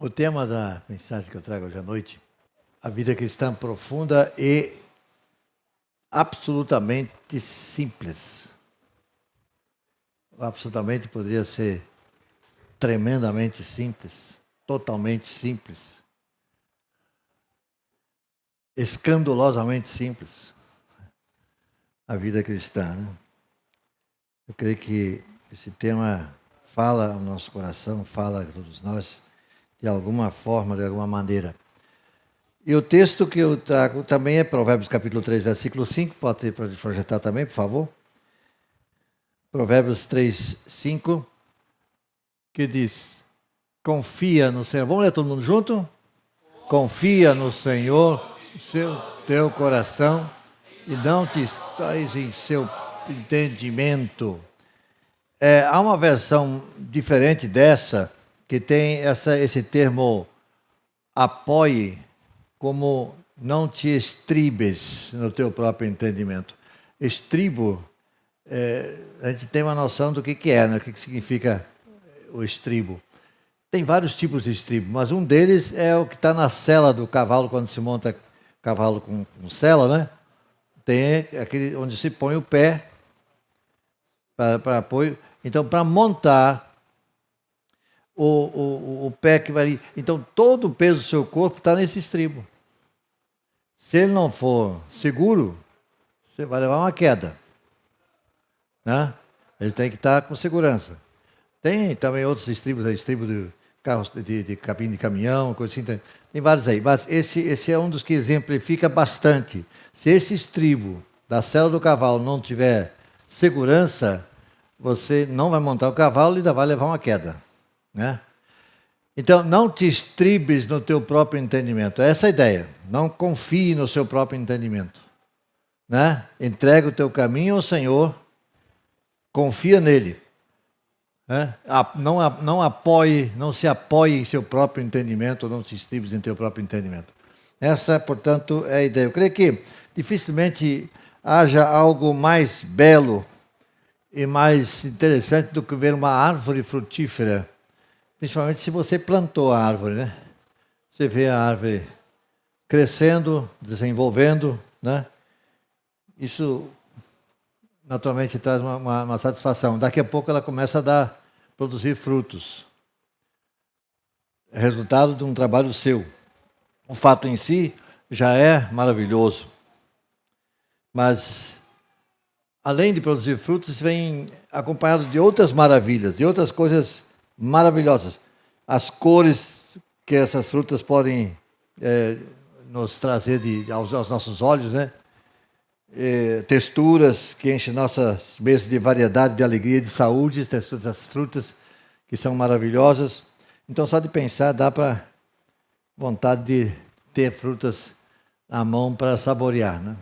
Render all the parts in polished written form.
O tema da mensagem que eu trago hoje à noite, a vida cristã profunda e absolutamente simples. Absolutamente poderia ser tremendamente simples, totalmente simples, escandalosamente simples. A vida cristã, né? Eu creio que esse tema fala ao nosso coração, fala a todos nós, de alguma forma, de alguma maneira. E o texto que eu trago também é Provérbios capítulo 3, versículo 5. Pode projetar também, por favor. Provérbios 3, 5, que diz: confia no Senhor. Vamos ler todo mundo junto? Confia no Senhor, teu coração, e não te estás em seu entendimento. Há uma versão diferente dessa, que tem esse termo apoie, como não te estribes no teu próprio entendimento. Estribo, a gente tem uma noção do que é, né? O que significa o estribo. Tem vários tipos de estribo, mas um deles é o que está na sela do cavalo, quando se monta cavalo com sela, né? Tem aquele onde se põe o pé para apoio. Então, para montar o pé que vai ali. Então, todo o peso do seu corpo está nesse estribo. Se ele não for seguro, você vai levar uma queda, né? Ele tem que estar com segurança. Tem também outros estribos, estribo de carros, de cabine de caminhão, coisa assim. Tem vários aí, mas esse é um dos que exemplifica bastante. Se esse estribo da sela do cavalo não tiver segurança, você não vai montar o cavalo e ainda vai levar uma queda, né? Então, não te estribes no teu próprio entendimento. Essa é a ideia. Não confie no seu próprio entendimento, né? Entrega o teu caminho ao Senhor, confia nele, né? Não apoie, não se apoie em seu próprio entendimento, não te estribes em teu próprio entendimento. Essa, portanto, é a ideia. Eu creio que dificilmente haja algo mais belo e mais interessante do que ver uma árvore frutífera. Principalmente se você plantou a árvore, né? Você vê a árvore crescendo, desenvolvendo, né? Isso naturalmente traz uma satisfação. Daqui a pouco ela começa a produzir frutos. É resultado de um trabalho seu. O fato em si já é maravilhoso. Mas, além de produzir frutos, vem acompanhado de outras maravilhas, de outras coisas maravilhosas. As cores que essas frutas podem nos trazer aos nossos olhos, né? Texturas que enchem nossas mesas de variedade, de alegria, de saúde, texturas das frutas que são maravilhosas. Então, só de pensar, dá para vontade de ter frutas na mão para saborear, né?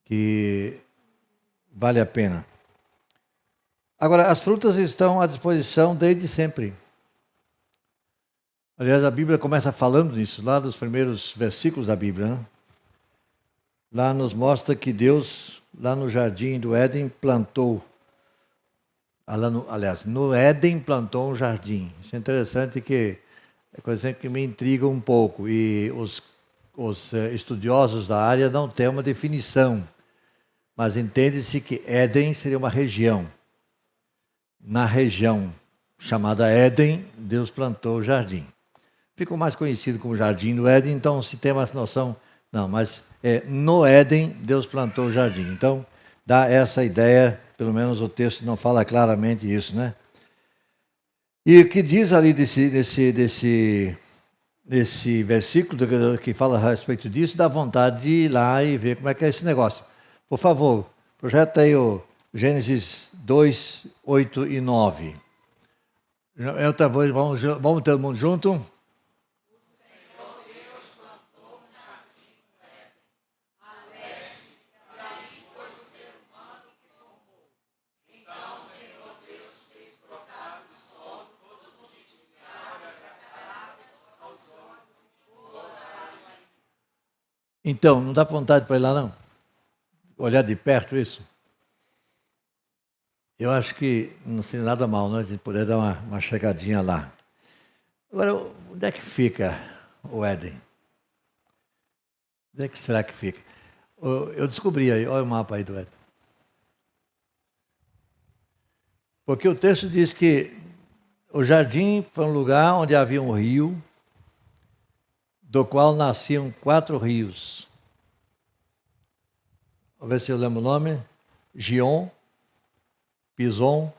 Que vale a pena. Agora, as frutas estão à disposição desde sempre. Aliás, a Bíblia começa falando nisso, lá nos primeiros versículos da Bíblia, né? Lá nos mostra que Deus, lá no jardim do Éden, plantou. No Éden plantou um jardim. Isso é interessante, que é coisa que me intriga um pouco. E os estudiosos da área não têm uma definição. Mas entende-se que Éden seria uma região. Na região chamada Éden, Deus plantou o jardim. Ficou mais conhecido como Jardim do Éden, então se tem uma noção... Não, mas no Éden, Deus plantou o jardim. Então, dá essa ideia, pelo menos o texto não fala claramente isso, né? E o que diz ali desse versículo que fala a respeito disso, dá vontade de ir lá e ver como é que é esse negócio. Por favor, projeta aí o Gênesis 2, 8 e 9. Outra vez, vamos todo mundo junto? Então, não dá vontade para ir lá, não? Olhar de perto isso? Eu acho que não seria nada mal, né? A gente poder dar uma chegadinha lá. Agora, onde é que fica o Éden? Onde é que será que fica? Eu descobri aí, olha o mapa aí do Éden. Porque o texto diz que o jardim foi um lugar onde havia um rio, do qual nasciam 4 rios. Vamos ver se eu lembro o nome. Gion, Pison,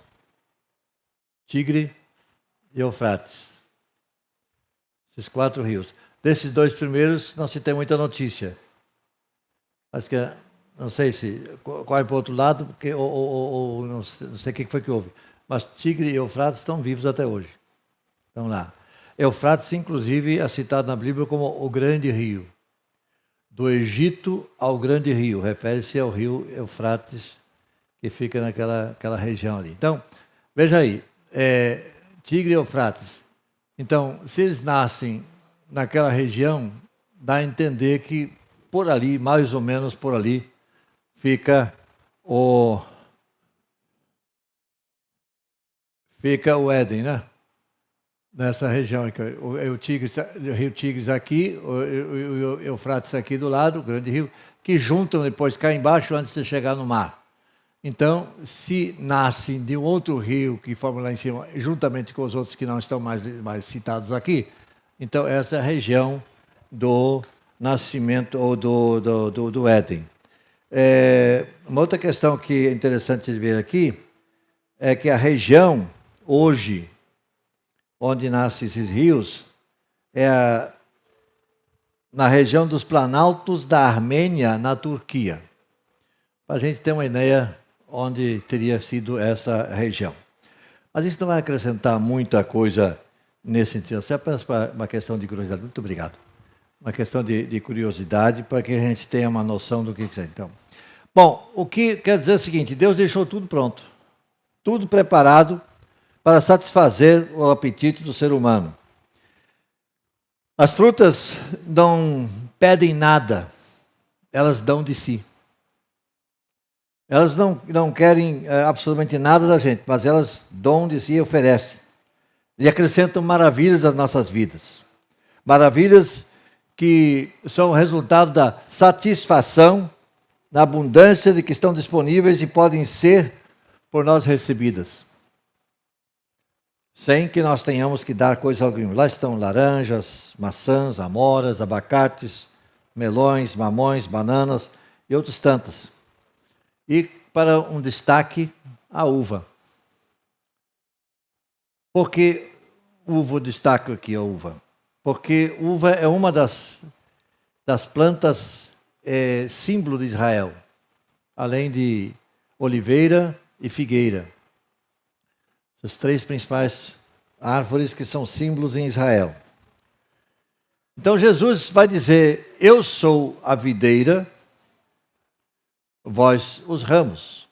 Tigre e Eufrates. Esses 4 rios. Desses 2 primeiros não se tem muita notícia. Acho que, não sei se corre para o outro lado, porque, ou não sei o que foi que houve. Mas Tigre e Eufrates estão vivos até hoje. Estão lá. Eufrates, inclusive, é citado na Bíblia como o grande rio. Do Egito ao grande rio. Refere-se ao rio Eufrates, que fica naquela região ali. Então, veja aí. Tigre e Eufrates. Então, se eles nascem naquela região, dá a entender que por ali, mais ou menos por ali, fica o Éden, né? Nessa região aqui, o rio Tigres aqui, o Eufrates aqui do lado, o grande rio, que juntam depois cá embaixo antes de chegar no mar. Então, se nascem de um outro rio que forma lá em cima, juntamente com os outros que não estão mais citados aqui, então essa é a região do nascimento ou do Éden. Uma outra questão que é interessante de ver aqui é que a região hoje onde nascem esses rios é na região dos Planaltos da Armênia, na Turquia. Para a gente ter uma ideia onde teria sido essa região. Mas isso não vai acrescentar muita coisa nesse sentido. É apenas uma questão de curiosidade. Muito obrigado. Uma questão de curiosidade para que a gente tenha uma noção do que é. Então, bom, o que quer dizer é o seguinte: Deus deixou tudo pronto, tudo preparado para satisfazer o apetite do ser humano. As frutas não pedem nada, elas dão de si. Elas não querem absolutamente nada da gente, mas elas dão de si e oferecem. E acrescentam maravilhas às nossas vidas. Maravilhas que são o resultado da satisfação, da abundância de que estão disponíveis e podem ser por nós recebidas. Sem que nós tenhamos que dar coisa alguma. Lá estão laranjas, maçãs, amoras, abacates, melões, mamões, bananas e outras tantas. E para um destaque, a uva. Por que uva destaca aqui a uva? Porque uva é uma das plantas símbolo de Israel, além de oliveira e figueira. As 3 principais árvores que são símbolos em Israel. Então Jesus vai dizer: eu sou a videira, vós os ramos.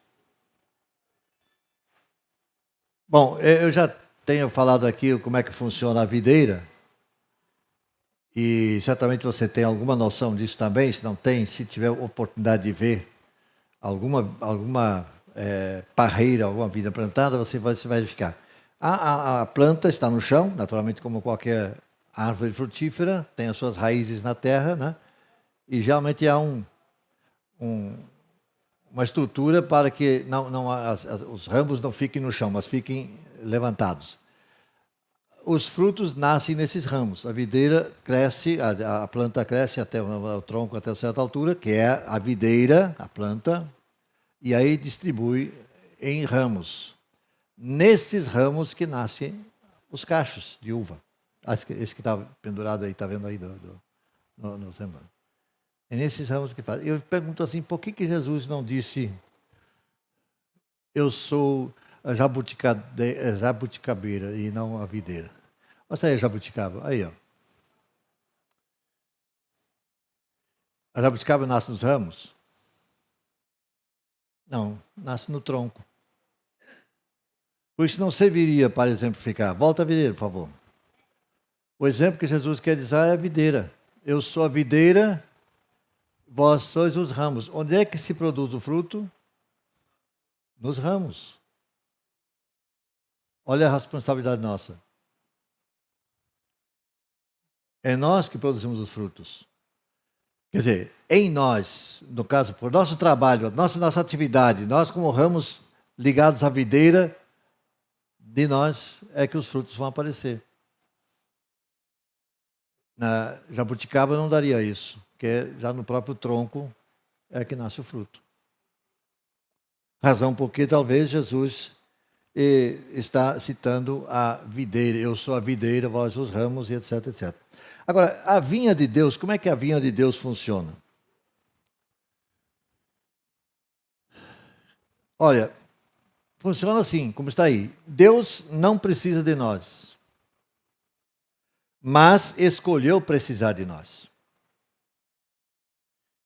Bom, eu já tenho falado aqui como é que funciona a videira, e certamente você tem alguma noção disso também. Se não tem, se tiver oportunidade de ver alguma parreira, alguma vida plantada, você vai se verificar. A planta está no chão, naturalmente, como qualquer árvore frutífera, tem as suas raízes na terra, né? E geralmente há uma estrutura para que os ramos não fiquem no chão, mas fiquem levantados. Os frutos nascem nesses ramos. A videira cresce, a planta cresce até o tronco, até certa altura, que é a videira, a planta, e aí distribui em ramos. Nesses ramos que nascem os cachos de uva. Esse que está pendurado aí, está vendo aí no semblante. É nesses ramos que faz. Eu pergunto assim, por que Jesus não disse: eu sou a jabuticabeira e não a videira? Olha aí a jabuticaba, aí ó. A jabuticaba nasce nos ramos? Não, nasce no tronco. Por isso não serviria para exemplificar. Volta a videira, por favor. O exemplo que Jesus quer dizer é a videira. Eu sou a videira, vós sois os ramos. Onde é que se produz o fruto? Nos ramos. Olha a responsabilidade nossa. É nós que produzimos os frutos. Quer dizer, em nós, no caso, por nosso trabalho, nossa atividade, nós como ramos ligados à videira, de nós é que os frutos vão aparecer. Na jabuticaba não daria isso, porque já no próprio tronco é que nasce o fruto. Razão porque talvez Jesus está citando a videira. Eu sou a videira, vós os ramos, e etc, etc. Agora, a vinha de Deus, como é que a vinha de Deus funciona? Olha, funciona assim, como está aí. Deus não precisa de nós, mas escolheu precisar de nós.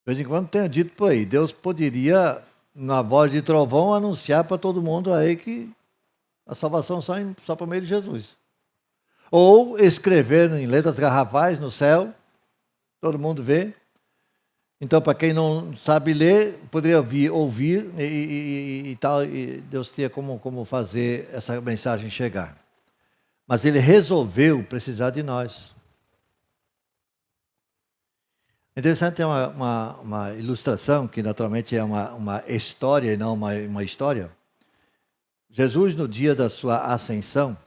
De vez em quando tenho dito por aí, Deus poderia, na voz de trovão, anunciar para todo mundo aí que a salvação só por meio de Jesus. Ou escrever em letras garrafais no céu, todo mundo vê. Então, para quem não sabe ler, poderia ouvir e tal, e Deus tinha como fazer essa mensagem chegar. Mas Ele resolveu precisar de nós. É interessante ter uma ilustração, que naturalmente é uma história e não uma história. Jesus, no dia da sua ascensão,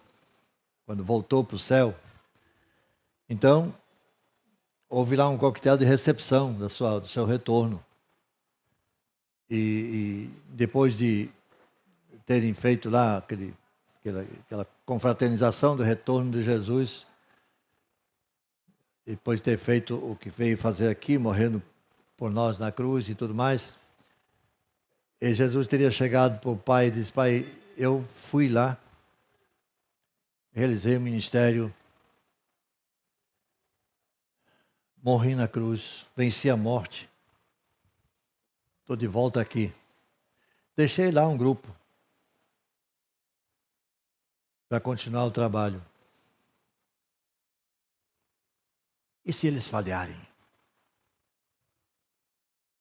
quando voltou para o céu, então, houve lá um coquetel de recepção do seu retorno. E depois de terem feito lá aquela confraternização do retorno de Jesus, depois de ter feito o que veio fazer aqui, morrendo por nós na cruz e tudo mais, e Jesus teria chegado para o Pai e disse: Pai, eu fui lá, realizei o ministério, morri na cruz, venci a morte, estou de volta aqui. Deixei lá um grupo para continuar o trabalho. E se eles falharem?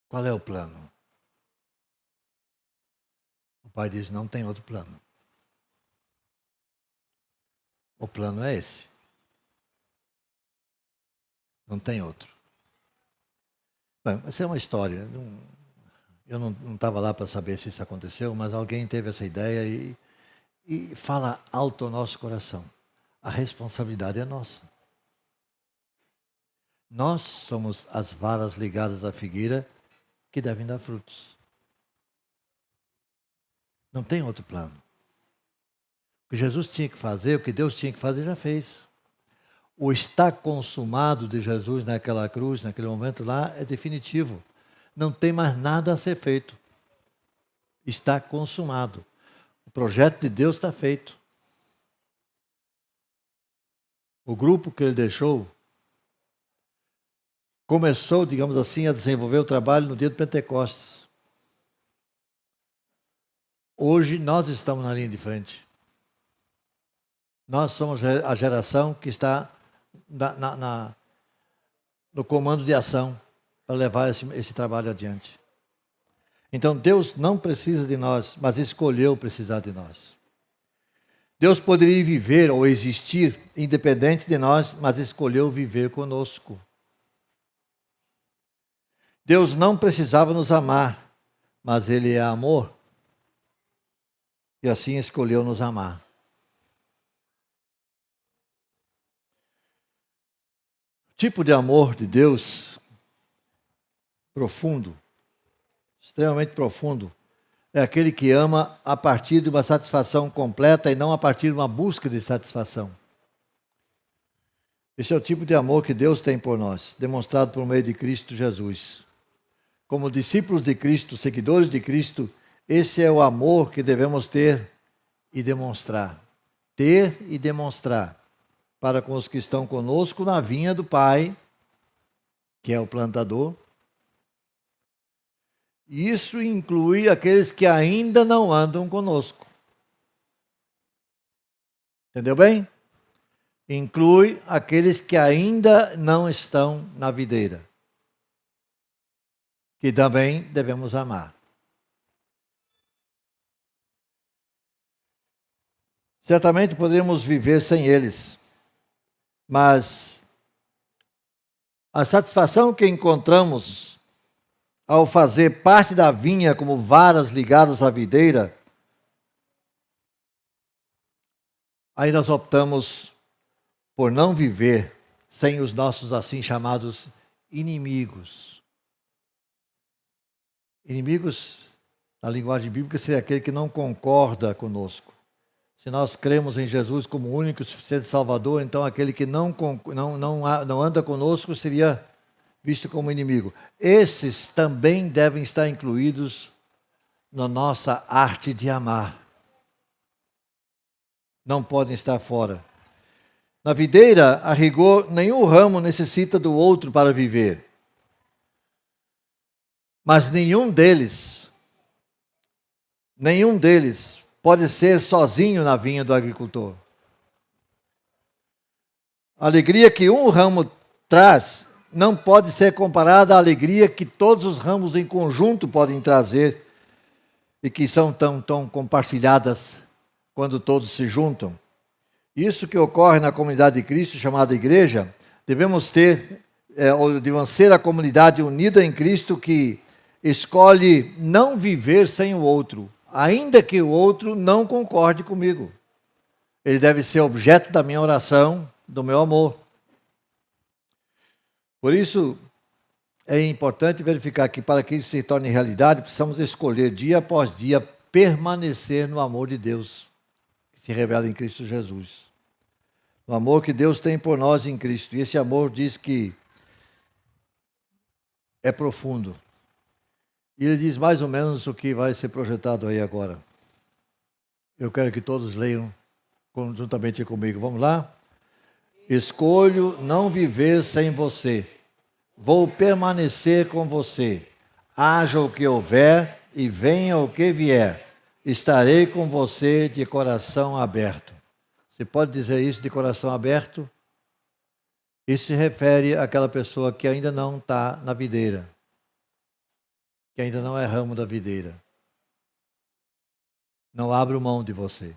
Qual é o plano? O Pai diz: não tem outro plano. O plano é esse. Não tem outro. Bem, essa é uma história. Eu não estava lá para saber se isso aconteceu, mas alguém teve essa ideia e fala alto ao nosso coração. A responsabilidade é nossa. Nós somos as varas ligadas à figueira que devem dar frutos. Não tem outro plano. O que Jesus tinha que fazer, o que Deus tinha que fazer, já fez. O está consumado de Jesus naquela cruz, naquele momento lá, é definitivo. Não tem mais nada a ser feito. Está consumado. O projeto de Deus está feito. O grupo que ele deixou começou, digamos assim, a desenvolver o trabalho no dia do Pentecostes. Hoje nós estamos na linha de frente. Nós somos a geração que está no comando de ação para levar esse trabalho adiante. Então Deus não precisa de nós, mas escolheu precisar de nós. Deus poderia viver ou existir independente de nós, mas escolheu viver conosco. Deus não precisava nos amar, mas Ele é amor. E assim escolheu nos amar. O tipo de amor de Deus, profundo, extremamente profundo, é aquele que ama a partir de uma satisfação completa e não a partir de uma busca de satisfação. Esse é o tipo de amor que Deus tem por nós, demonstrado por meio de Cristo Jesus. Como discípulos de Cristo, seguidores de Cristo, esse é o amor que devemos ter e demonstrar. Ter e demonstrar para com os que estão conosco na vinha do Pai, que é o plantador. Isso inclui aqueles que ainda não andam conosco. Entendeu bem? Inclui aqueles que ainda não estão na videira, que também devemos amar. Certamente poderíamos viver sem eles, mas A satisfação que encontramos ao fazer parte da vinha como varas ligadas à videira, aí nós optamos por não viver sem os nossos assim chamados inimigos. Inimigos, na linguagem bíblica, seria aquele que não concorda conosco. Se nós cremos em Jesus como único e suficiente Salvador, então aquele que não anda conosco seria visto como inimigo. Esses também devem estar incluídos na nossa arte de amar. Não podem estar fora. Na videira, a rigor, nenhum ramo necessita do outro para viver. Mas nenhum deles pode ser sozinho na vinha do agricultor. A alegria que um ramo traz não pode ser comparada à alegria que todos os ramos em conjunto podem trazer e que são tão compartilhadas quando todos se juntam. Isso que ocorre na comunidade de Cristo, chamada igreja, devemos ser a comunidade unida em Cristo que escolhe não viver sem o outro, ainda que o outro não concorde comigo. Ele deve ser objeto da minha oração, do meu amor. Por isso, é importante verificar que para que isso se torne realidade, precisamos escolher dia após dia permanecer no amor de Deus, que se revela em Cristo Jesus. O amor que Deus tem por nós em Cristo. E esse amor diz que é profundo. E ele diz mais ou menos o que vai ser projetado aí agora. Eu quero que todos leiam conjuntamente comigo. Vamos lá? Escolho não viver sem você. Vou permanecer com você. Haja o que houver e venha o que vier. Estarei com você de coração aberto. Você pode dizer isso de coração aberto? Isso se refere àquela pessoa que ainda não está na videira, que ainda não é ramo da videira. Não abro mão de você.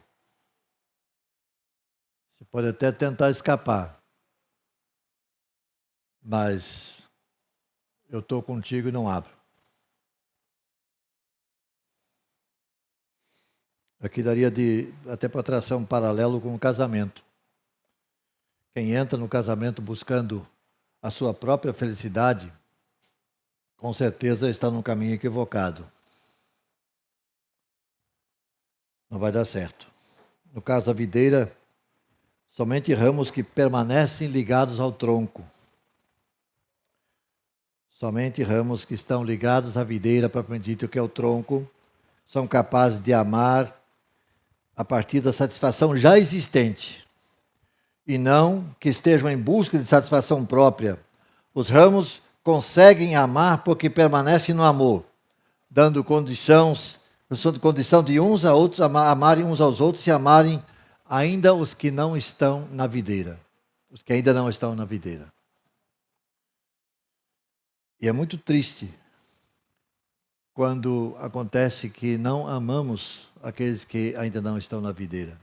Você pode até tentar escapar, mas eu estou contigo e não abro. Aqui daria até para traçar um paralelo com o casamento. Quem entra no casamento buscando a sua própria felicidade, com certeza está num caminho equivocado. Não vai dar certo. No caso da videira, somente ramos que permanecem ligados ao tronco. Somente ramos que estão ligados à videira, propriamente dito, que é o tronco, são capazes de amar a partir da satisfação já existente, e não que estejam em busca de satisfação própria. Os ramos conseguem amar porque permanecem no amor, dando condição de uns a outros amarem uns aos outros e amarem ainda os que não estão na videira, os que ainda não estão na videira. E é muito triste quando acontece que não amamos aqueles que ainda não estão na videira.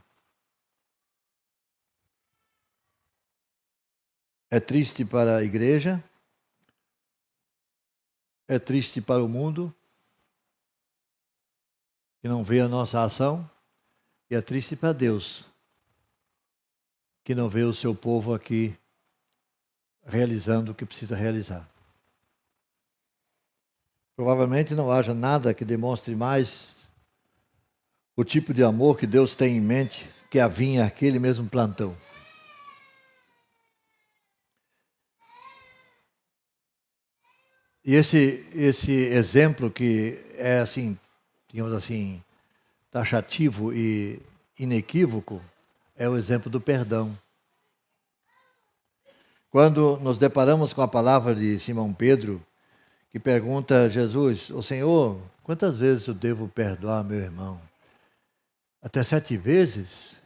É triste para a igreja, é triste para o mundo, que não vê a nossa ação, e é triste para Deus, que não vê o seu povo aqui realizando o que precisa realizar. Provavelmente não haja nada que demonstre mais o tipo de amor que Deus tem em mente que a vinha que Ele mesmo plantou. E esse exemplo que é assim, digamos assim, taxativo e inequívoco, é o exemplo do perdão. Quando nos deparamos com a palavra de Simão Pedro, que pergunta a Jesus: "O Senhor, quantas vezes eu devo perdoar meu irmão? Até 7 vezes?"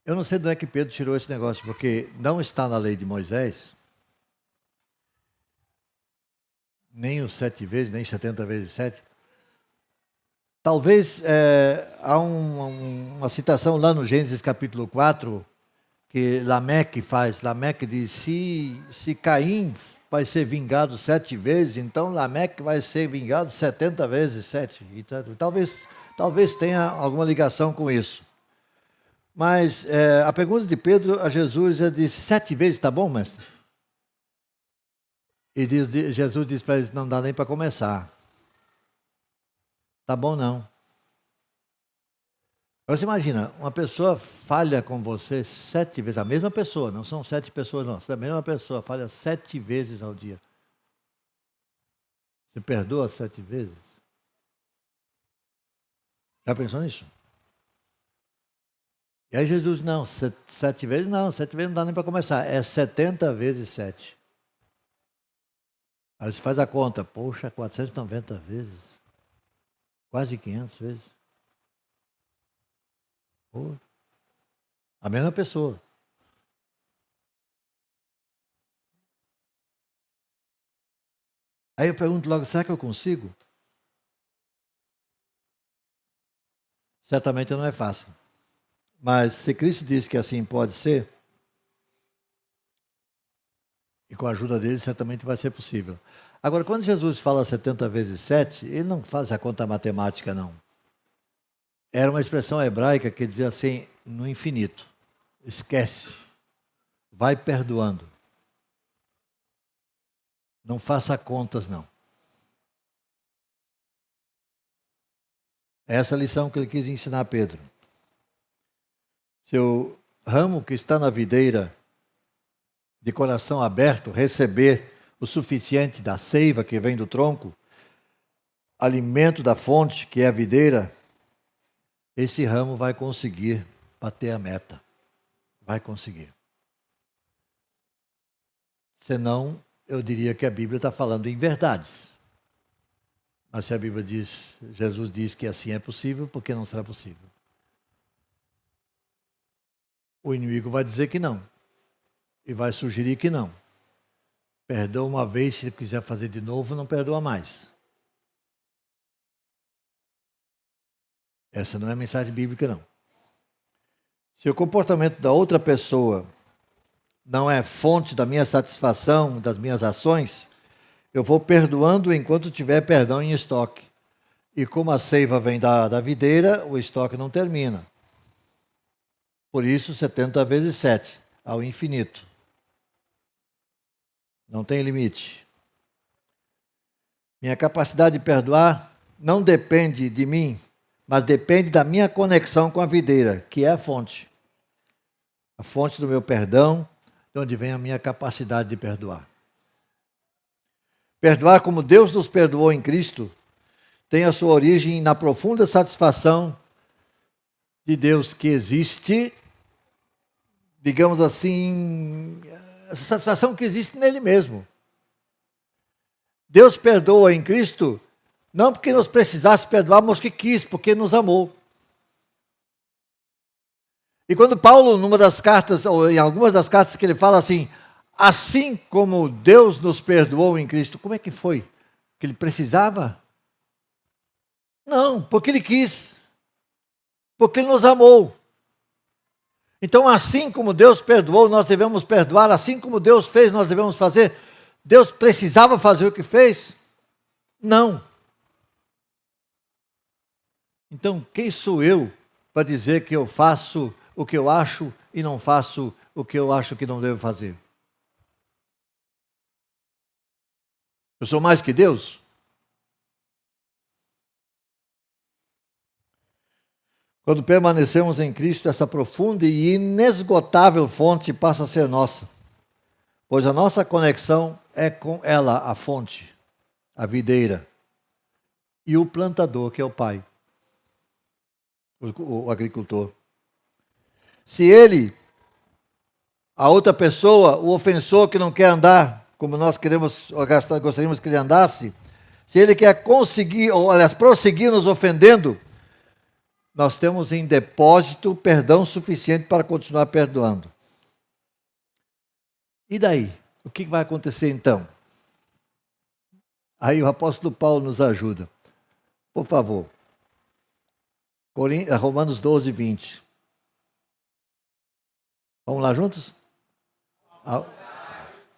Eu não sei de onde é que Pedro tirou esse negócio, porque não está na lei de Moisés, nem os 7 vezes, nem 70 vezes 7. Talvez há uma citação lá no Gênesis capítulo 4, que Lameque faz. Lameque diz, se Caim vai ser vingado 7 vezes, então Lameque vai ser vingado 70 vezes 7. Talvez tenha alguma ligação com isso. Mas a pergunta de Pedro a Jesus, ele disse, 7 vezes está bom, mestre? E Jesus disse para ele, não dá nem para começar. Tá bom não. Você imagina, uma pessoa falha com você 7 vezes, a mesma pessoa, não são 7 pessoas não, a mesma pessoa falha 7 vezes ao dia. Você perdoa 7 vezes? Já pensou nisso? E aí Jesus, não, 7 vezes não, 7 vezes não dá nem para começar, é 70 vezes 7. Aí você faz a conta, poxa, 490 vezes, quase 500 vezes. Pô, a mesma pessoa. Aí eu pergunto logo, será que eu consigo? Certamente não é fácil. Mas se Cristo disse que assim pode ser, e com a ajuda dele certamente vai ser possível. Agora, quando Jesus fala 70 vezes 7, ele não faz a conta matemática, não. Era uma expressão hebraica que dizia assim, no infinito. Esquece. Vai perdoando. Não faça contas, não. Essa é a lição que ele quis ensinar a Pedro. Se o ramo que está na videira, de coração aberto, receber o suficiente da seiva que vem do tronco, alimento da fonte, que é a videira, esse ramo vai conseguir bater a meta. Vai conseguir. Senão, eu diria que a Bíblia está falando em verdades. Mas se a Bíblia diz, Jesus diz que assim é possível, por que não será possível? O inimigo vai dizer que não. E vai sugerir que não. Perdoa uma vez, se ele quiser fazer de novo, não perdoa mais. Essa não é a mensagem bíblica, não. Se o comportamento da outra pessoa não é fonte da minha satisfação, das minhas ações, eu vou perdoando enquanto tiver perdão em estoque. E como a seiva vem da videira, o estoque não termina. Por isso, 70 vezes 7, ao infinito. Não tem limite. Minha capacidade de perdoar não depende de mim, mas depende da minha conexão com a videira, que é a fonte. A fonte do meu perdão, de onde vem a minha capacidade de perdoar. Perdoar como Deus nos perdoou em Cristo, tem a sua origem na profunda satisfação de Deus que existe, digamos assim, essa satisfação que existe nele mesmo. Deus perdoa em Cristo, não porque nos precisasse perdoar, mas que quis, porque nos amou. E quando Paulo, numa das cartas, ou em algumas das cartas que ele fala assim, assim como Deus nos perdoou em Cristo, como é que foi? Que ele precisava? Não, porque ele quis. Porque ele nos amou. Então, assim como Deus perdoou, nós devemos perdoar. Assim como Deus fez, nós devemos fazer. Deus precisava fazer o que fez? Não. Então, quem sou eu para dizer que eu faço o que eu acho e não faço o que eu acho que não devo fazer? Eu sou mais que Deus? Quando permanecemos em Cristo, essa profunda e inesgotável fonte passa a ser nossa, pois a nossa conexão é com ela, a fonte, a videira, e o plantador, que é o Pai, o agricultor. Se ele, a outra pessoa, o ofensor que não quer andar como nós queremos, ou gostaríamos que ele andasse, se ele quer conseguir, ou aliás, prosseguir nos ofendendo, nós temos em depósito perdão suficiente para continuar perdoando. E daí? O que vai acontecer então? Aí o apóstolo Paulo nos ajuda. Por favor. Romanos 12, 20. Vamos lá juntos? Ah,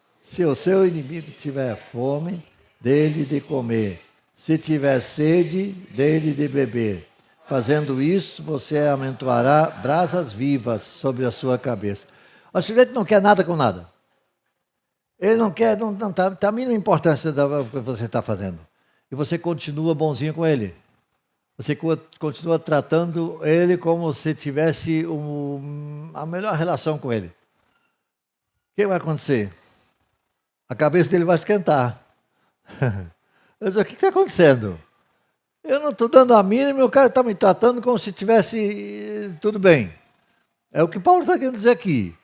se o seu inimigo tiver fome, dê-lhe de comer. Se tiver sede, dê-lhe de beber. Fazendo isso, você aumentará brasas vivas sobre a sua cabeça. O sujeito não quer nada com nada. Ele não quer, não tá a mínima importância do que você está fazendo. E você continua bonzinho com ele. Você continua tratando ele como se tivesse a melhor relação com ele. O que vai acontecer? A cabeça dele vai esquentar. Eu digo, o que está acontecendo? Eu não estou dando a mínima e o cara está me tratando como se tivesse tudo bem. É o que Paulo está querendo dizer aqui.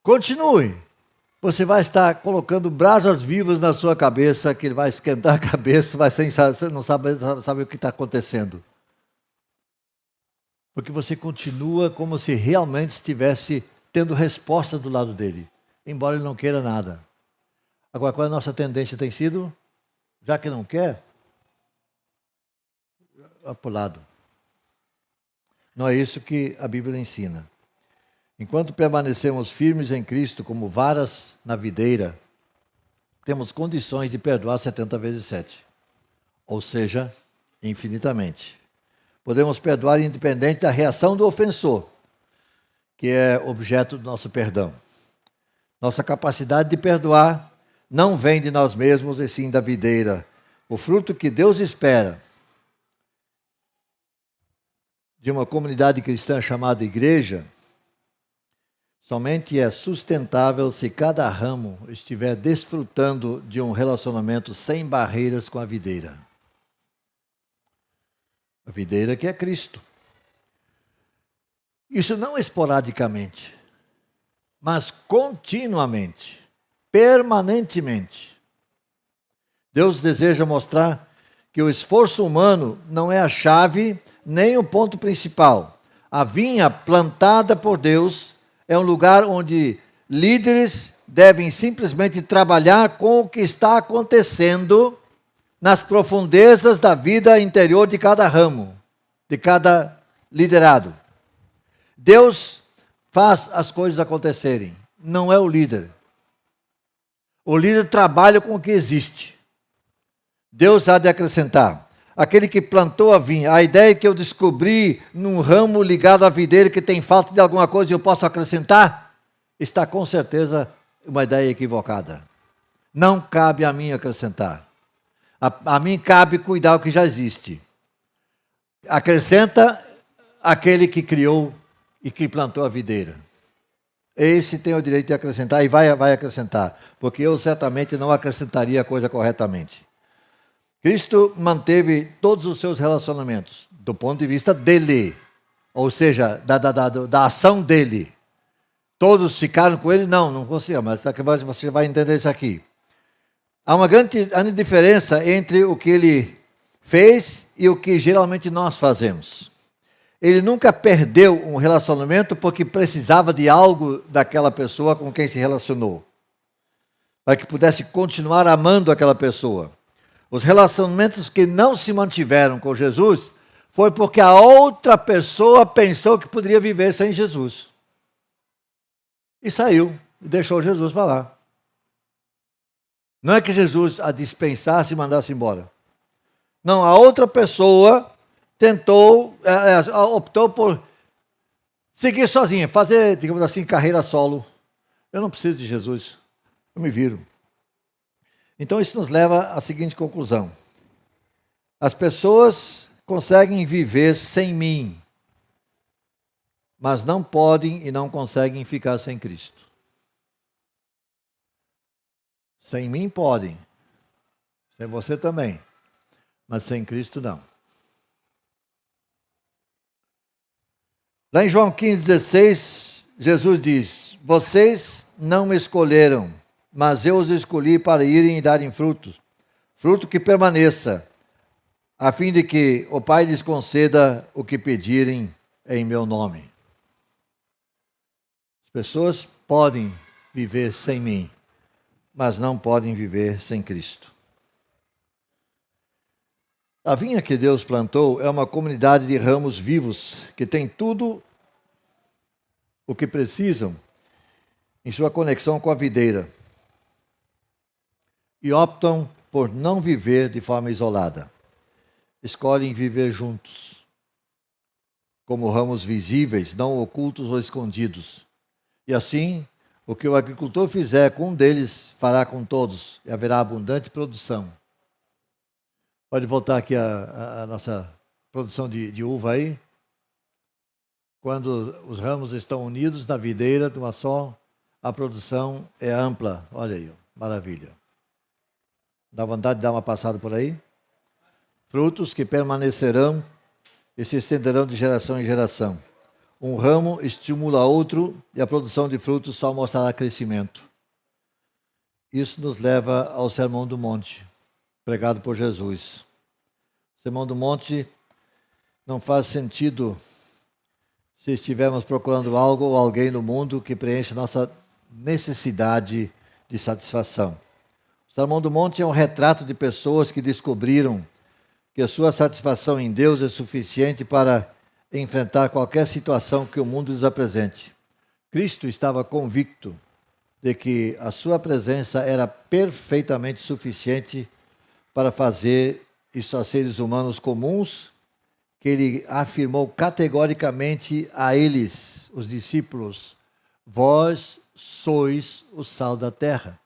Continue. Você vai estar colocando brasas vivas na sua cabeça, que ele vai esquentar a cabeça, você não sabe o que está acontecendo. Porque você continua como se realmente estivesse tendo resposta do lado dele, embora ele não queira nada. Agora, qual é a nossa tendência tem sido? Já que não quer, para o lado. Não é isso que a Bíblia ensina. Enquanto permanecemos firmes em Cristo como varas na videira, temos condições de perdoar 70 vezes 7. Ou seja, infinitamente. Podemos perdoar independente da reação do ofensor, que é objeto do nosso perdão. Nossa capacidade de perdoar não vem de nós mesmos, e sim da videira. O fruto que Deus espera de uma comunidade cristã chamada igreja somente é sustentável se cada ramo estiver desfrutando de um relacionamento sem barreiras com a videira. A videira que é Cristo. Isso não esporadicamente, mas continuamente, permanentemente. Deus deseja mostrar que o esforço humano não é a chave nem o ponto principal. A vinha plantada por Deus é um lugar onde líderes devem simplesmente trabalhar com o que está acontecendo nas profundezas da vida interior de cada ramo, de cada liderado. Deus faz as coisas acontecerem, não é o líder. O líder trabalha com o que existe. Deus há de acrescentar. Aquele que plantou a vinha, a ideia que eu descobri num ramo ligado à videira que tem falta de alguma coisa e eu posso acrescentar, está com certeza uma ideia equivocada. Não cabe a mim acrescentar. A mim cabe cuidar do que já existe. Acrescenta aquele que criou e que plantou a videira. Esse tem o direito de acrescentar e vai acrescentar, porque eu certamente não acrescentaria a coisa corretamente. Cristo manteve todos os seus relacionamentos do ponto de vista dele, ou seja, da ação dele. Todos ficaram com ele? Não consigo, mas você vai entender isso aqui. Há uma grande diferença entre o que ele fez e o que geralmente nós fazemos. Ele nunca perdeu um relacionamento porque precisava de algo daquela pessoa com quem se relacionou, para que pudesse continuar amando aquela pessoa. Os relacionamentos que não se mantiveram com Jesus foi porque a outra pessoa pensou que poderia viver sem Jesus. E saiu, e deixou Jesus para lá. Não é que Jesus a dispensasse e mandasse embora. Não, a outra pessoa optou por seguir sozinha, fazer, digamos assim, carreira solo. Eu não preciso de Jesus, eu me viro. Então isso nos leva à seguinte conclusão. As pessoas conseguem viver sem mim, mas não podem e não conseguem ficar sem Cristo. Sem mim podem, sem você também, mas sem Cristo não. Lá em João 15,16, Jesus diz: vocês não me escolheram, mas eu os escolhi para irem e darem fruto, fruto que permaneça, a fim de que o Pai lhes conceda o que pedirem em meu nome. As pessoas podem viver sem mim, mas não podem viver sem Cristo. A vinha que Deus plantou é uma comunidade de ramos vivos que tem tudo o que precisam em sua conexão com a videira e optam por não viver de forma isolada. Escolhem viver juntos, como ramos visíveis, não ocultos ou escondidos. E assim, o que o agricultor fizer com um deles, fará com todos, e haverá abundante produção. Pode voltar aqui a nossa produção de uva aí. Quando os ramos estão unidos na videira de uma só, a produção é ampla. Olha aí, maravilha. Dá vontade de dar uma passada por aí? Frutos que permanecerão e se estenderão de geração em geração. Um ramo estimula outro e a produção de frutos só mostrará crescimento. Isso nos leva ao Sermão do Monte, pregado por Jesus. O Sermão do Monte não faz sentido se estivermos procurando algo ou alguém no mundo que preencha nossa necessidade de satisfação. O Sermão do Monte é um retrato de pessoas que descobriram que a sua satisfação em Deus é suficiente para enfrentar qualquer situação que o mundo lhes apresente. Cristo estava convicto de que a sua presença era perfeitamente suficiente para fazer isso a seres humanos comuns, que ele afirmou categoricamente a eles, os discípulos: vós sois o sal da terra.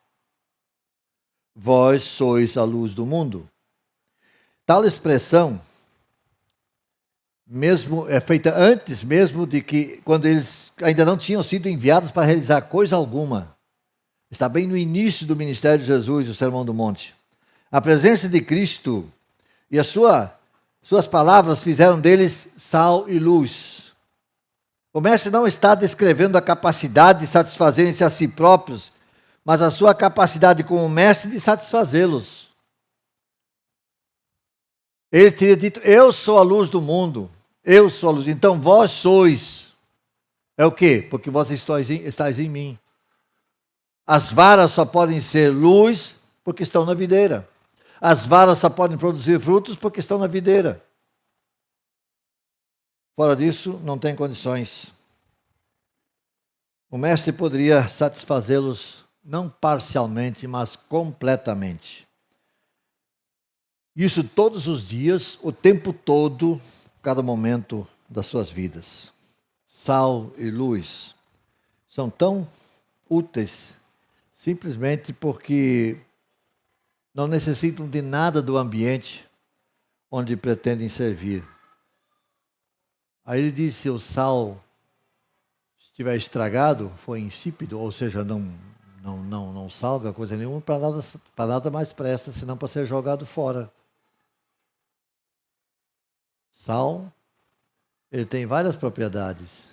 Vós sois a luz do mundo. Tal expressão mesmo é feita antes mesmo de que, quando eles ainda não tinham sido enviados para realizar coisa alguma. Está bem no início do ministério de Jesus, o Sermão do Monte. A presença de Cristo e suas palavras fizeram deles sal e luz. O mestre não está descrevendo a capacidade de satisfazerem-se a si próprios, mas a sua capacidade como mestre de satisfazê-los. Ele teria dito: eu sou a luz do mundo, eu sou a luz. Então vós sois. É o quê? Porque vós estáis em mim. As varas só podem ser luz porque estão na videira. As varas só podem produzir frutos porque estão na videira. Fora disso, não tem condições. O mestre poderia satisfazê-los não parcialmente, mas completamente. Isso todos os dias, o tempo todo, cada momento das suas vidas. Sal e luz são tão úteis simplesmente porque não necessitam de nada do ambiente onde pretendem servir. Aí ele diz: se o sal estiver estragado, foi insípido, ou seja, não salga coisa nenhuma, para nada mais presta, senão para ser jogado fora. Sal, ele tem várias propriedades.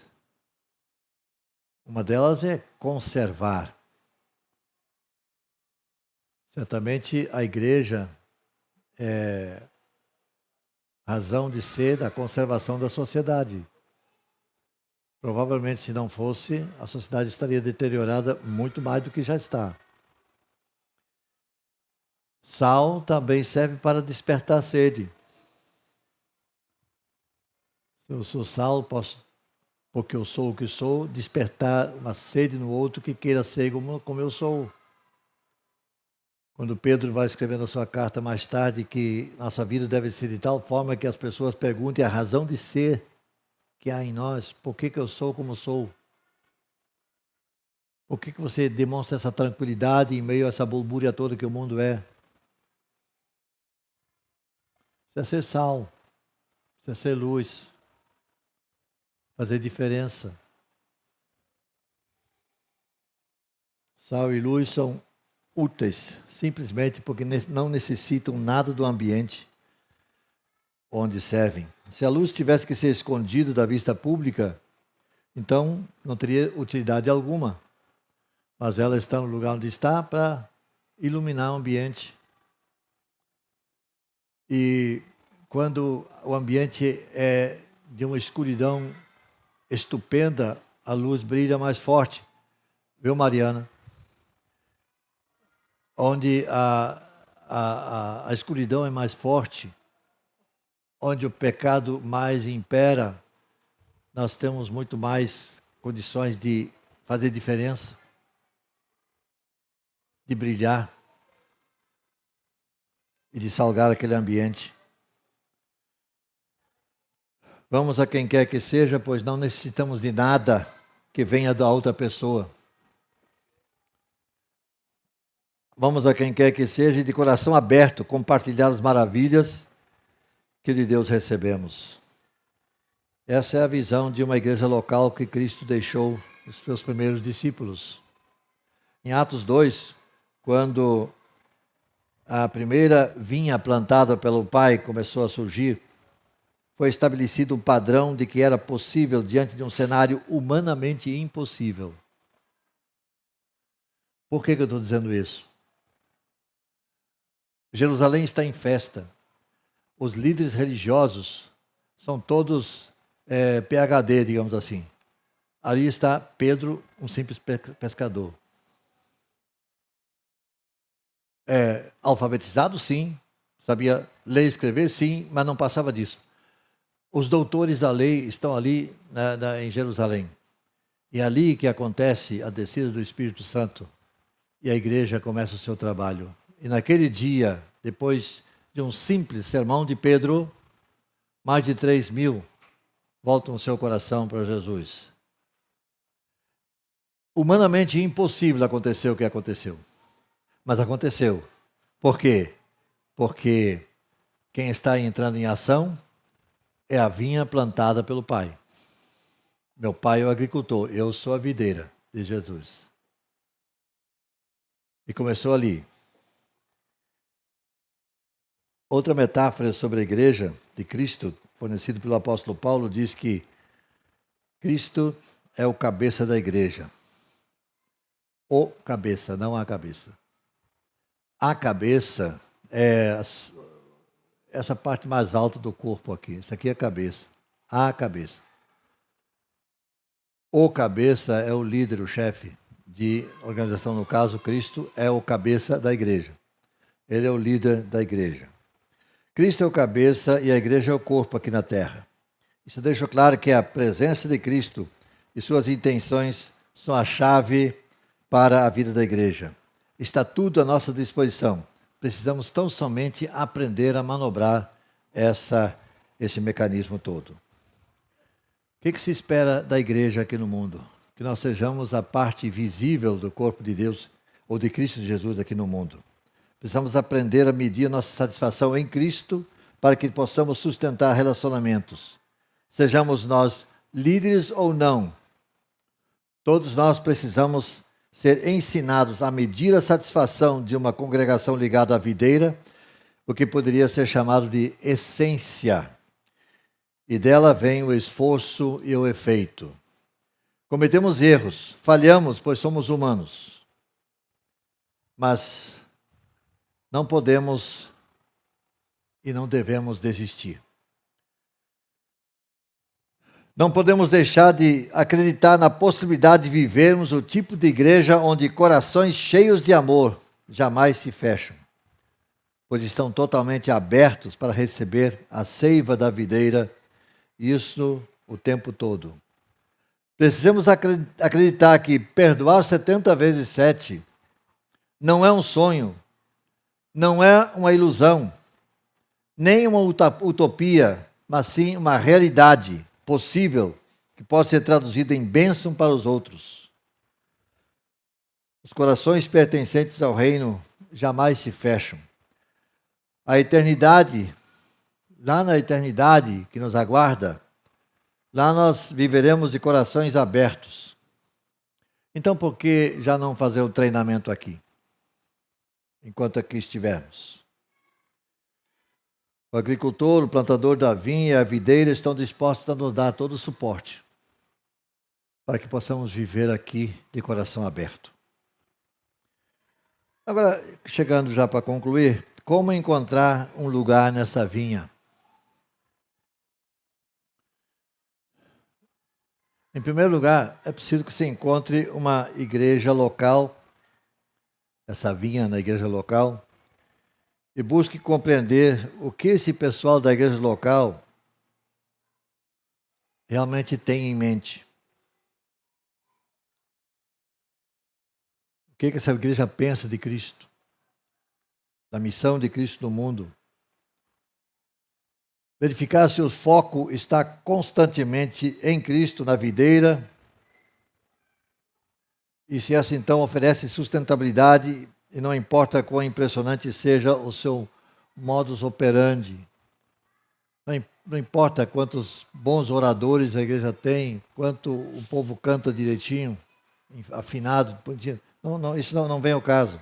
Uma delas é conservar. Certamente a igreja é razão de ser da conservação da sociedade. Provavelmente, se não fosse, a sociedade estaria deteriorada muito mais do que já está. Sal também serve para despertar a sede. Se eu sou sal, posso, porque eu sou o que sou, despertar uma sede no outro que queira ser como eu sou. Quando Pedro vai escrevendo a sua carta mais tarde que nossa vida deve ser de tal forma que as pessoas perguntem a razão de ser que há em nós, por que eu sou como sou? Por que você demonstra essa tranquilidade em meio a essa bulbúria toda que o mundo é? Isso é ser sal, isso é ser luz, fazer diferença. Sal e luz são úteis, simplesmente porque não necessitam nada do ambiente onde servem. Se a luz tivesse que ser escondida da vista pública, então não teria utilidade alguma. Mas ela está no lugar onde está para iluminar o ambiente. E quando o ambiente é de uma escuridão estupenda, a luz brilha mais forte. Viu, Mariana? Onde a escuridão é mais forte, onde o pecado mais impera, nós temos muito mais condições de fazer diferença. de brilhar e de salgar aquele ambiente. Vamos a quem quer que seja, pois não necessitamos de nada que venha da outra pessoa. Vamos a quem quer que seja e de coração aberto compartilhar as maravilhas que de Deus recebemos. Essa é a visão de uma igreja local que Cristo deixou os seus primeiros discípulos. Em Atos 2, quando a primeira vinha plantada pelo Pai começou a surgir, foi estabelecido um padrão de que era possível diante de um cenário humanamente impossível. Por que eu estou dizendo isso? Jerusalém está em festa. Os líderes religiosos são todos PhD, digamos assim. Ali está Pedro, um simples pescador. Alfabetizado, sim. Sabia ler e escrever, sim, mas não passava disso. Os doutores da lei estão ali em Jerusalém. E é ali que acontece a descida do Espírito Santo. E a igreja começa o seu trabalho. E naquele dia, depois de um simples sermão de Pedro, mais de 3.000 voltam o seu coração para Jesus. Humanamente impossível acontecer o que aconteceu. Mas aconteceu. Por quê? Porque quem está entrando em ação é a vinha plantada pelo Pai. Meu pai é o agricultor, eu sou a videira de Jesus. E começou ali. Outra metáfora sobre a igreja de Cristo, fornecida pelo apóstolo Paulo, diz que Cristo é o cabeça da igreja. O cabeça, não a cabeça. A cabeça é essa parte mais alta do corpo aqui. Isso aqui é a cabeça. A cabeça. O cabeça é o líder, o chefe de organização. No caso, Cristo é o cabeça da igreja. Ele é o líder da igreja. Cristo é o cabeça e a igreja é o corpo aqui na terra. Isso deixa claro que a presença de Cristo e suas intenções são a chave para a vida da igreja. Está tudo à nossa disposição. Precisamos tão somente aprender a manobrar esse mecanismo todo. O que se espera da igreja aqui no mundo? Que nós sejamos a parte visível do corpo de Deus ou de Cristo Jesus aqui no mundo. Precisamos aprender a medir a nossa satisfação em Cristo para que possamos sustentar relacionamentos. Sejamos nós líderes ou não, todos nós precisamos ser ensinados a medir a satisfação de uma congregação ligada à videira, o que poderia ser chamado de essência. E dela vem o esforço e o efeito. Cometemos erros, falhamos, pois somos humanos. Mas não podemos e não devemos desistir. Não podemos deixar de acreditar na possibilidade de vivermos o tipo de igreja onde corações cheios de amor jamais se fecham, pois estão totalmente abertos para receber a seiva da videira, isso o tempo todo. Precisamos acreditar que perdoar 70 vezes 7 não é um sonho, não é uma ilusão, nem uma utopia, mas sim uma realidade possível, que pode ser traduzido em bênção para os outros. Os corações pertencentes ao reino jamais se fecham. A eternidade, lá na eternidade que nos aguarda, lá nós viveremos de corações abertos. Então, por que já não fazer o treinamento aqui, enquanto aqui estivermos? O agricultor, o plantador da vinha e a videira estão dispostos a nos dar todo o suporte para que possamos viver aqui de coração aberto. Agora, chegando já para concluir, como encontrar um lugar nessa vinha? Em primeiro lugar, é preciso que se encontre uma igreja local, essa vinha na igreja local, e busque compreender o que esse pessoal da igreja local realmente tem em mente. que essa igreja pensa de Cristo, da missão de Cristo no mundo. Verificar se o foco está constantemente em Cristo, na videira, e se essa então oferece sustentabilidade, e não importa quão impressionante seja o seu modus operandi. Não importa quantos bons oradores a igreja tem, quanto o povo canta direitinho, afinado. Não, isso não vem ao caso.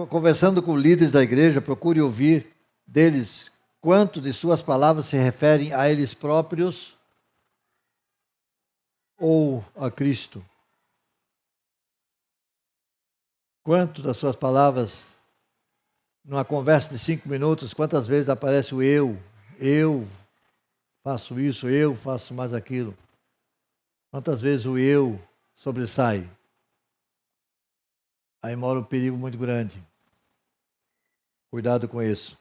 Conversando com líderes da igreja, procure ouvir deles quanto de suas palavras se referem a eles próprios ou a Cristo. Quanto das suas palavras, numa conversa de 5 minutos, quantas vezes aparece o eu faço isso, eu faço mais aquilo. Quantas vezes o eu sobressai. Aí mora um perigo muito grande. Cuidado com isso.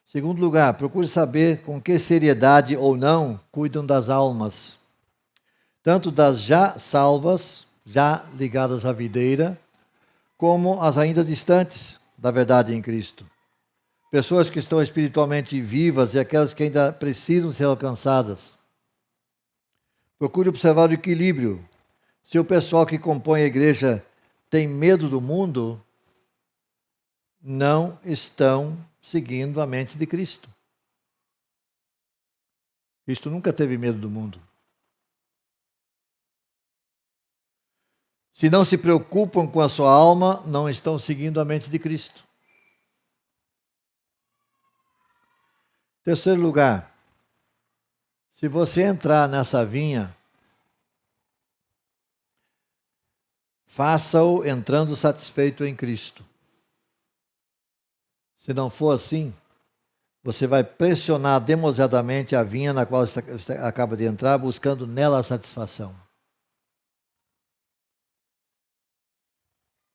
Segundo lugar, procure saber com que seriedade ou não cuidam das almas. Tanto das já salvas, já ligadas à videira, como as ainda distantes da verdade em Cristo. Pessoas que estão espiritualmente vivas e aquelas que ainda precisam ser alcançadas. Procure observar o equilíbrio. Se o pessoal que compõe a igreja tem medo do mundo, não estão seguindo a mente de Cristo. Cristo nunca teve medo do mundo. Se não se preocupam com a sua alma, não estão seguindo a mente de Cristo. Terceiro lugar, se você entrar nessa vinha, faça-o entrando satisfeito em Cristo. Se não for assim, você vai pressionar demasiadamente a vinha na qual você acaba de entrar, buscando nela a satisfação.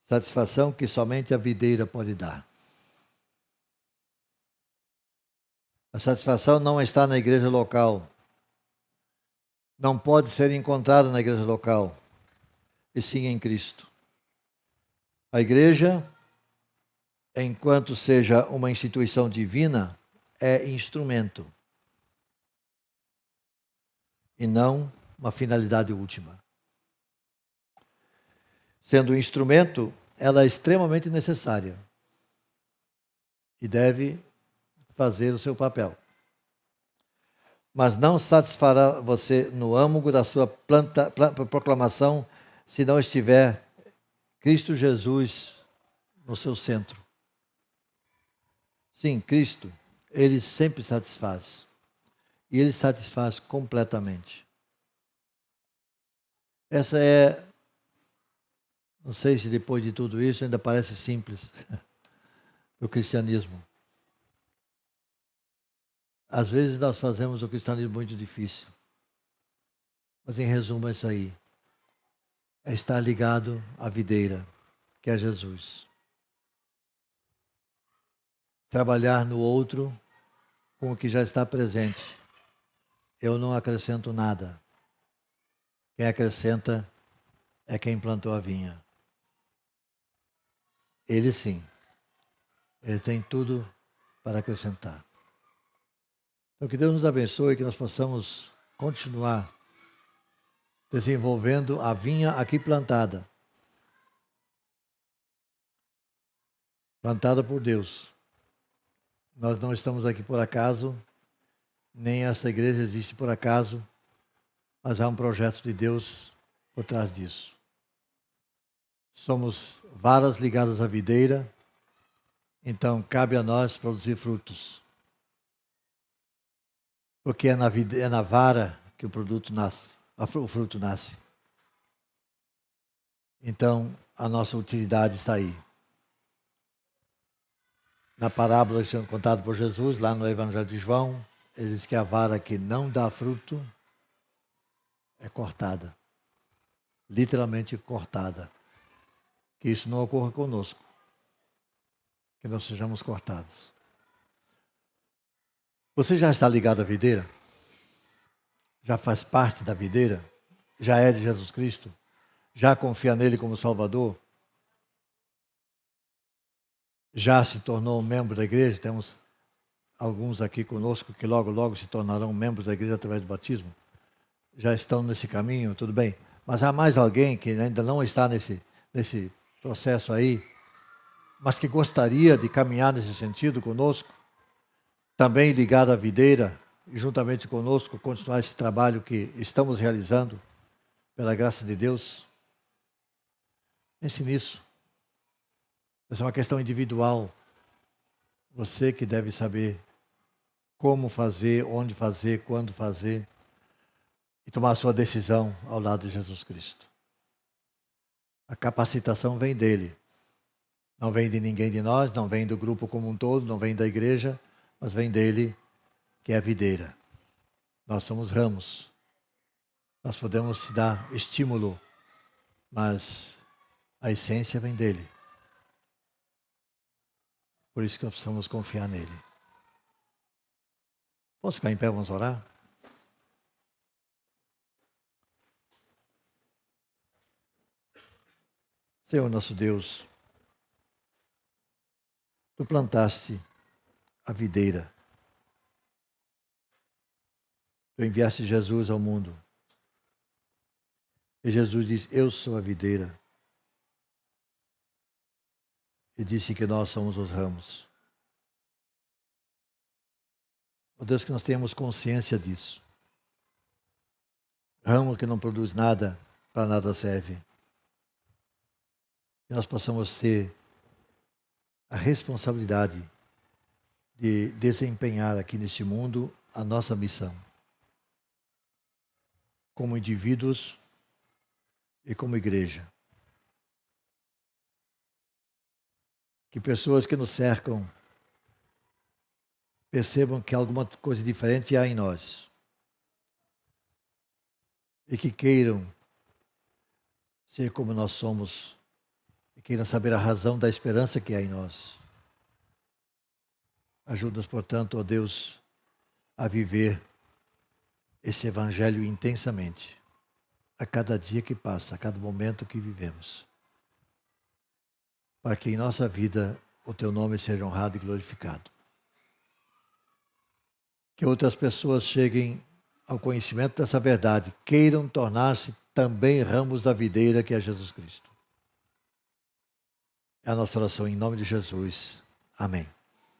Satisfação que somente a videira pode dar. A satisfação não está na igreja local. Não pode ser encontrada na igreja local. E sim em Cristo. A igreja, enquanto seja uma instituição divina, é instrumento. E não uma finalidade última. Sendo um instrumento, ela é extremamente necessária. E deve fazer o seu papel. Mas não satisfará você no âmago da sua proclamação se não estiver Cristo Jesus no seu centro. Sim, Cristo, Ele sempre satisfaz. E Ele satisfaz completamente. Essa é, não sei se depois de tudo isso ainda parece simples, o cristianismo. Às vezes nós fazemos o cristianismo muito difícil. Mas em resumo é isso aí. É estar ligado à videira, que é Jesus. Trabalhar no outro com o que já está presente. Eu não acrescento nada. Quem acrescenta é quem plantou a vinha. Ele sim. Ele tem tudo para acrescentar. Então, que Deus nos abençoe e que nós possamos continuar desenvolvendo a vinha aqui plantada. Plantada por Deus. Nós não estamos aqui por acaso, nem esta igreja existe por acaso, mas há um projeto de Deus por trás disso. Somos varas ligadas à videira, então cabe a nós produzir frutos. Porque é na vara que o produto nasce, o fruto nasce. Então, a nossa utilidade está aí. Na parábola que foi contada por Jesus, lá no Evangelho de João, ele diz que a vara que não dá fruto é cortada. Literalmente cortada. Que isso não ocorra conosco. Que nós sejamos cortados. Você já está ligado à videira? Já faz parte da videira? Já é de Jesus Cristo? Já confia nele como Salvador? já se tornou um membro da igreja, temos alguns aqui conosco que logo, logo se tornarão membros da igreja através do batismo, já estão nesse caminho, tudo bem. Mas há mais alguém que ainda não está nesse processo aí, mas que gostaria de caminhar nesse sentido conosco, também ligado à videira, e juntamente conosco continuar esse trabalho que estamos realizando, pela graça de Deus? Pense nisso. Essa é uma questão individual. Você que deve saber como fazer, onde fazer, quando fazer, e tomar a sua decisão ao lado de Jesus Cristo. A capacitação vem dele. Não vem de ninguém de nós, não vem do grupo como um todo, não vem da igreja, mas vem dele, que é a videira. Nós somos ramos. Nós podemos te dar estímulo, mas a essência vem dele. Por isso que nós precisamos confiar nele. Posso ficar em pé, vamos orar? Senhor nosso Deus, tu plantaste a videira. Tu enviaste Jesus ao mundo. E Jesus diz, eu sou a videira. E disse que nós somos os ramos. Ó Deus, que nós tenhamos consciência disso. Ramo que não produz nada, para nada serve. Que nós possamos ter a responsabilidade de desempenhar aqui neste mundo a nossa missão. Como indivíduos e como igreja. Que pessoas que nos cercam percebam que alguma coisa diferente há em nós. E que queiram ser como nós somos. E queiram saber a razão da esperança que há em nós. Ajuda-nos, portanto, ó Deus, a viver esse evangelho intensamente. A cada dia que passa, a cada momento que vivemos. Para que em nossa vida o teu nome seja honrado e glorificado. Que outras pessoas cheguem ao conhecimento dessa verdade, queiram tornar-se também ramos da videira que é Jesus Cristo. É a nossa oração em nome de Jesus. Amém.